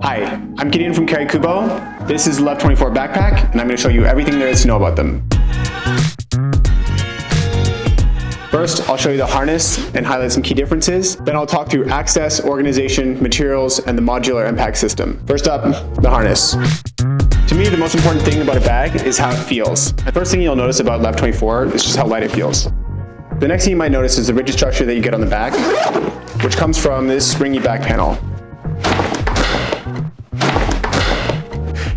Hi, I'm Gideon from Carry Cubo. This is the LEV-24 Backpack, and I'm going to show you everything there is to know about them. First, I'll show you the harness and highlight some key differences. Then I'll talk through access, organization, materials, and the modular MPAC system. First up, the harness. To me, the most important thing about a bag is how it feels. The first thing you'll notice about LEV-24 is just how light it feels. The next thing you might notice is the rigid structure that you get on the back, which comes from this springy back panel.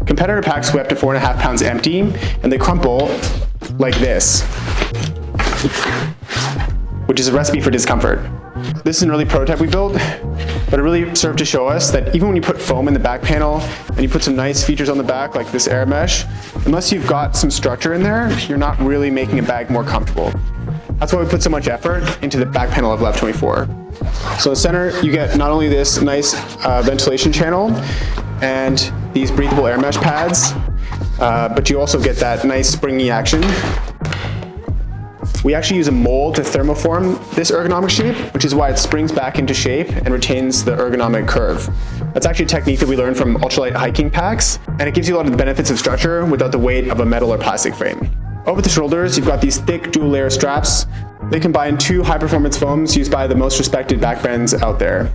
Competitor packs weigh up to 4.5 pounds empty, and they crumple like this, which is a recipe for discomfort. This is an early prototype we built, but it really served to show us that even when you put foam in the back panel and you put some nice features on the back like this air mesh, unless you've got some structure in there, you're not really making a bag more comfortable. That's why we put so much effort into the back panel of LEV-24. So in the center, you get not only this nice ventilation channel and these breathable air mesh pads, but you also get that nice springy action. We actually use a mold to thermoform this ergonomic shape, which is why it springs back into shape and retains the ergonomic curve. That's actually a technique that we learned from ultralight hiking packs, and it gives you a lot of the benefits of structure without the weight of a metal or plastic frame. Over the shoulders, you've got these thick dual layer straps. They combine two high performance foams used by the most respected back brands out there.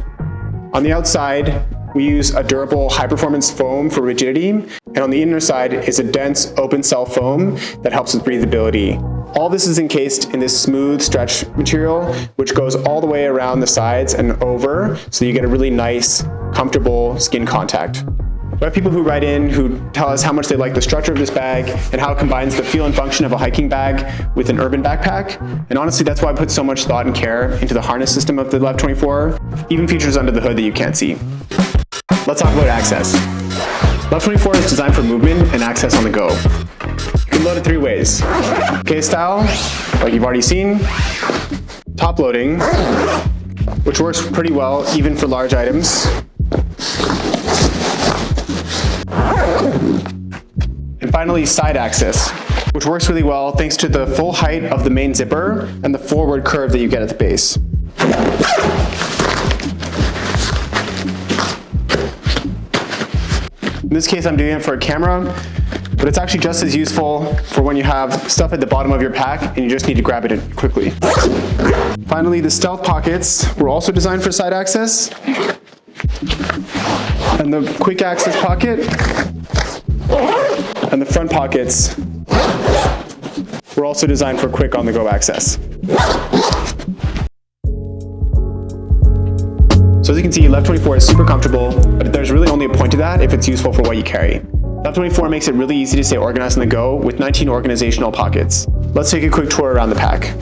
On the outside, we use a durable high performance foam for rigidity, and on the inner side is a dense open cell foam that helps with breathability. All this is encased in this smooth stretch material, which goes all the way around the sides and over, so you get a really nice, comfortable skin contact. We have people who write in who tell us how much they like the structure of this bag and how it combines the feel and function of a hiking bag with an urban backpack. And honestly, that's why I put so much thought and care into the harness system of the LEV-24, even features under the hood that you can't see. Let's talk about access. LEV-24 is designed for movement and access on the go. You can load it three ways. Case style, like you've already seen. Top loading, which works pretty well even for large items. And finally, side access, which works really well thanks to the full height of the main zipper and the forward curve that you get at the base. In this case, I'm doing it for a camera, but it's actually just as useful for when you have stuff at the bottom of your pack and you just need to grab it quickly. Finally, the stealth pockets were also designed for side access. And the quick access pocket and the front pockets were also designed for quick on-the-go access. So as you can see, LEV-24 is super comfortable, but there's really only a point to that if it's useful for what you carry. LEV-24 makes it really easy to stay organized on the go with 19 organizational pockets. Let's take a quick tour around the pack.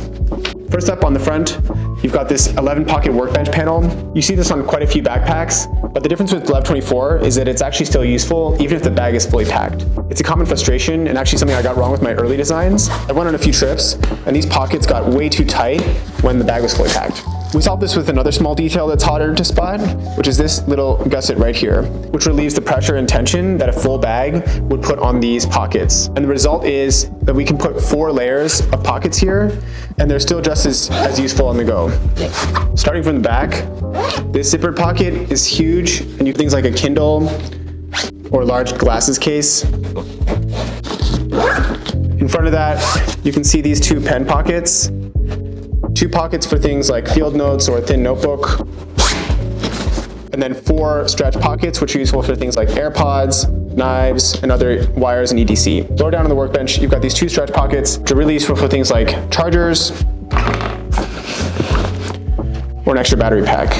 First up on the front, you've got this 11-pocket workbench panel. You see this on quite a few backpacks, but the difference with LEV-24 is that it's actually still useful even if the bag is fully packed. It's a common frustration and actually something I got wrong with my early designs. I went on a few trips and these pockets got way too tight when the bag was fully packed. We solved this with another small detail that's harder to spot, which is this little gusset right here, which relieves the pressure and tension that a full bag would put on these pockets. And the result is that we can put 4 layers of pockets here, and they're still just as useful on the go. Starting from the back, this zippered pocket is huge, and you can things like a Kindle or large glasses case. In front of that, you can see these 2 pen pockets. 2 pockets for things like field notes or a thin notebook. And then 4 stretch pockets, which are useful for things like AirPods, knives, and other wires and EDC. Lower down on the workbench, you've got these 2 stretch pockets, which are really useful for things like chargers or an extra battery pack.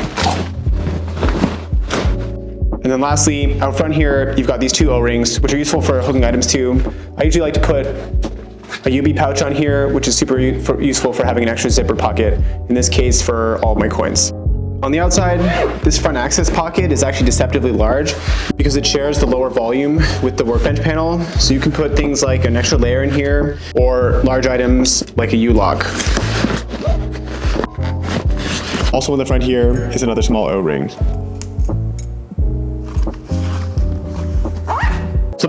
And then lastly, out front here, you've got these 2 O-rings, which are useful for hooking items to. I usually like to put a UB pouch on here, which is super useful for having an extra zipper pocket, in this case for all of my coins. On the outside, this front access pocket is actually deceptively large because it shares the lower volume with the workbench panel, so you can put things like an extra layer in here or large items like a U-lock. Also in the front here is another small O-ring.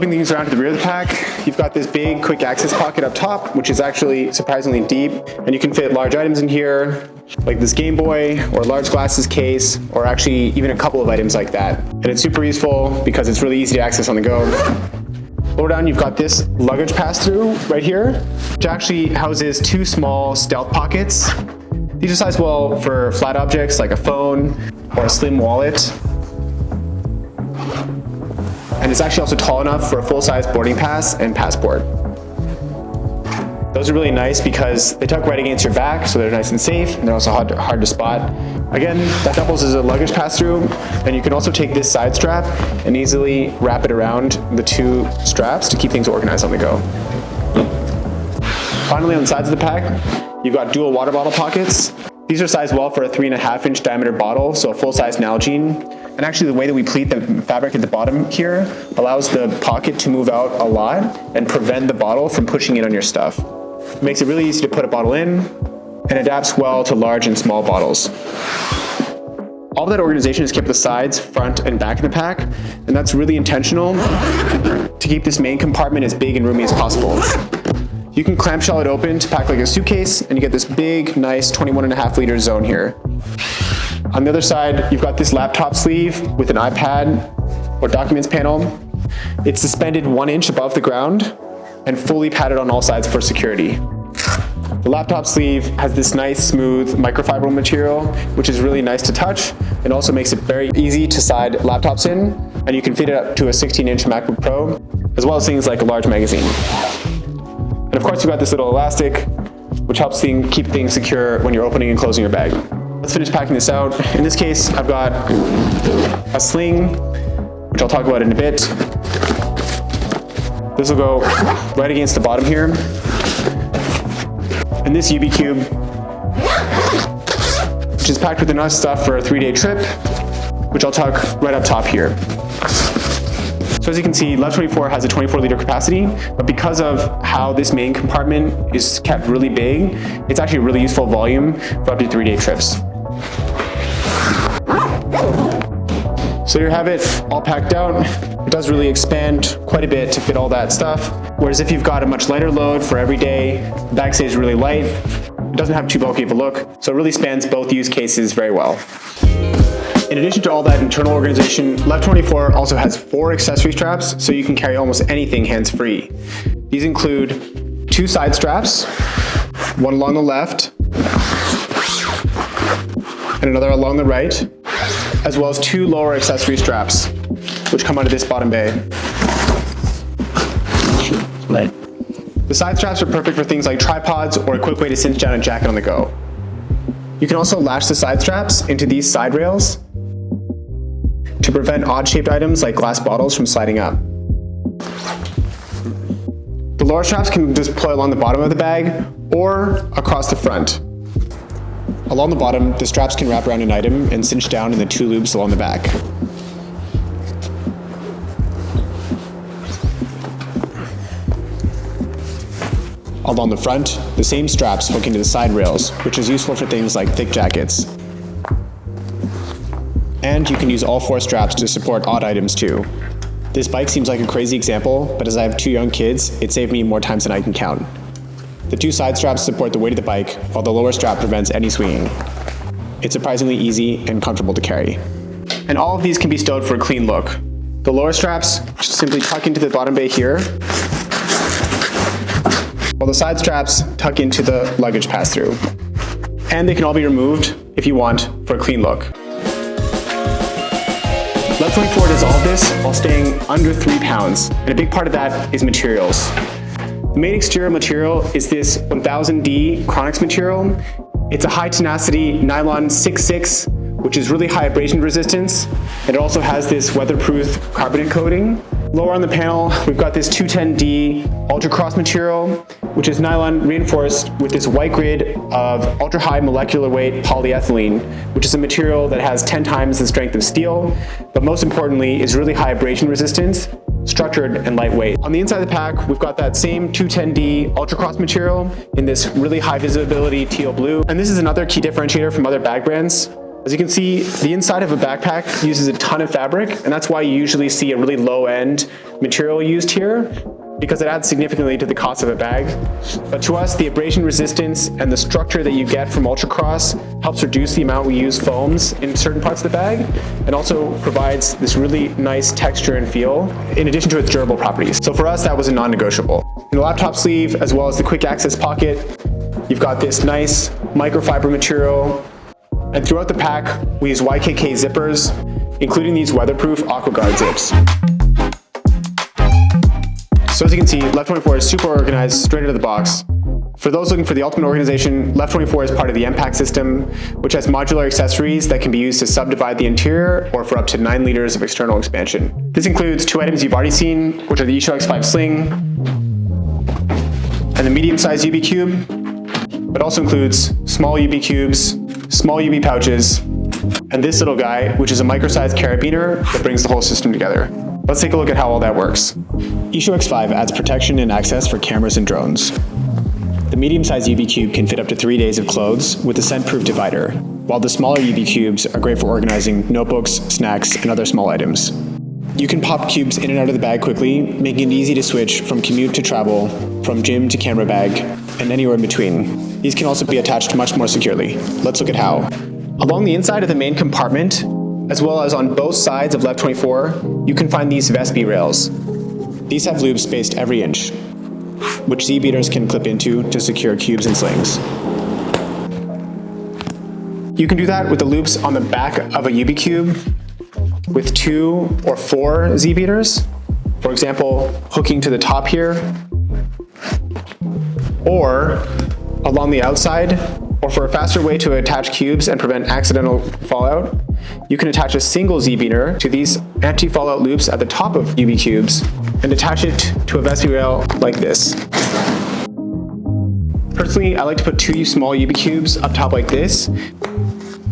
Flipping things around to the rear of the pack, you've got this big quick access pocket up top, which is actually surprisingly deep, and you can fit large items in here, like this Game Boy, or a large glasses case, or actually even a couple of items like that. And it's super useful because it's really easy to access on the go. Lower down, you've got this luggage pass-through right here, which actually houses two small stealth pockets. These are sized well for flat objects like a phone or a slim wallet. And it's actually also tall enough for a full-size boarding pass and passport. Those are really nice because they tuck right against your back, so they're nice and safe, and they're also hard to spot. Again, that doubles as a luggage pass-through, and you can also take this side strap and easily wrap it around the two straps to keep things organized on the go. Finally, on the sides of the pack, you've got dual water bottle pockets. These are sized well for a 3.5-inch diameter bottle, so a full-size Nalgene. And actually the way that we pleat the fabric at the bottom here allows the pocket to move out a lot and prevent the bottle from pushing in on your stuff. It makes it really easy to put a bottle in and adapts well to large and small bottles. All of that organization has kept the sides, front, and back of the pack, and that's really intentional to keep this main compartment as big and roomy as possible. You can clamshell it open to pack like a suitcase, and you get this big, nice 21.5 liter zone here. On the other side, you've got this laptop sleeve with an iPad or documents panel. It's suspended 1 inch above the ground and fully padded on all sides for security. The laptop sleeve has this nice, smooth microfiber material, which is really nice to touch and also makes it very easy to slide laptops in, and you can fit it up to a 16-inch MacBook Pro, as well as things like a large magazine. And of course, you've got this little elastic, which helps keep things secure when you're opening and closing your bag. Let's finish packing this out. In this case, I've got a sling, which I'll talk about in a bit. This will go right against the bottom here. And this UB cube, which is packed with enough stuff for a 3-day trip, which I'll tuck right up top here. So as you can see, LEV-24 has a 24-liter capacity, but because of how this main compartment is kept really big, it's actually a really useful volume for up to 3-day trips. So here you have it, all packed out. It does really expand quite a bit to fit all that stuff. Whereas if you've got a much lighter load for every day, the bag stays really light. It doesn't have too bulky of a look, so it really spans both use cases very well. In addition to all that internal organization, LEV-24 also has 4 accessory straps, so you can carry almost anything hands-free. These include 2 side straps, one along the left, and another along the right, as well as 2 lower accessory straps, which come out of this bottom bay. The side straps are perfect for things like tripods or a quick way to cinch down a jacket on the go. You can also latch the side straps into these side rails to prevent odd-shaped items like glass bottles from sliding up. The lower straps can just deploy along the bottom of the bag or across the front. Along the bottom, the straps can wrap around an item and cinch down in the 2 loops along the back. Along the front, the same straps hook into the side rails, which is useful for things like thick jackets. And you can use all 4 straps to support odd items too. This bike seems like a crazy example, but as I have 2 young kids, it saved me more times than I can count. The 2 side straps support the weight of the bike, while the lower strap prevents any swinging. It's surprisingly easy and comfortable to carry. And all of these can be stowed for a clean look. The lower straps simply tuck into the bottom bay here, while the side straps tuck into the luggage pass-through. And they can all be removed if you want for a clean look. LEV-24 does all of this while staying under 3 pounds, and a big part of that is materials. The main exterior material is this 1000D Chronix material. It's a high tenacity nylon 6/6, which is really high abrasion resistance. And it also has this weatherproof carbonate coating. Lower on the panel, we've got this 210D Ultra Cross material, which is nylon reinforced with this white grid of ultra high molecular weight polyethylene, which is a material that has 10 times the strength of steel, but most importantly is really high abrasion resistance, structured and lightweight. On the inside of the pack, we've got that same 210D Ultra Cross material in this really high visibility teal blue. And this is another key differentiator from other bag brands. As you can see, the inside of a backpack uses a ton of fabric, and that's why you usually see a really low-end material used here, because it adds significantly to the cost of a bag. But to us, the abrasion resistance and the structure that you get from Ultracross helps reduce the amount we use foams in certain parts of the bag, and also provides this really nice texture and feel, in addition to its durable properties. So for us, that was a non-negotiable. In the laptop sleeve, as well as the quick access pocket, you've got this nice microfiber material. And throughout the pack, we use YKK zippers, including these weatherproof AquaGuard zips. So as you can see, LEV-24 is super organized, straight out of the box. For those looking for the ultimate organization, LEV-24 is part of the MPAC system, which has modular accessories that can be used to subdivide the interior or for up to 9 liters of external expansion. This includes 2 items you've already seen, which are the Isho X5 sling and the medium-sized UB cube, but also includes small UB cubes, small UB pouches, and this little guy, which is a micro-sized carabiner that brings the whole system together. Let's take a look at how all that works. Isho X5 adds protection and access for cameras and drones. The medium-sized UB cube can fit up to 3 days of clothes with a scent-proof divider, while the smaller UB cubes are great for organizing notebooks, snacks, and other small items. You can pop cubes in and out of the bag quickly, making it easy to switch from commute to travel, from gym to camera bag, and anywhere in between. These can also be attached much more securely. Let's look at how. Along the inside of the main compartment, as well as on both sides of LEV-24, you can find these Vespi rails. These have loops spaced every inch, which Z-beaters can clip into to secure cubes and slings. You can do that with the loops on the back of a UB cube with 2 or 4 Z-beaters. For example, hooking to the top here, or along the outside, or for a faster way to attach cubes and prevent accidental fallout, you can attach a single Z-beater to these anti-fallout loops at the top of UB cubes and attach it to a Vespi rail like this. Personally, I like to put 2 small UB cubes up top like this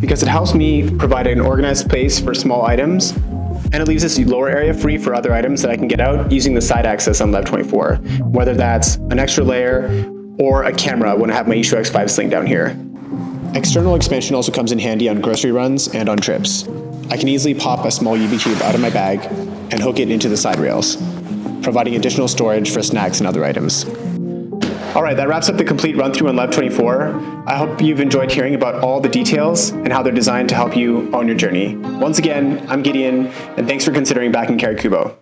because it helps me provide an organized space for small items, and it leaves this lower area free for other items that I can get out using the side access on LEV-24, whether that's an extra layer or a camera when I have my Isho X5 sling down here. External expansion also comes in handy on grocery runs and on trips. I can easily pop a small UB cube out of my bag and hook it into the side rails, providing additional storage for snacks and other items. All right, that wraps up the complete run-through on LEV-24. I hope you've enjoyed hearing about all the details and how they're designed to help you on your journey. Once again, I'm Gideon, and thanks for considering backing Carry Cubo.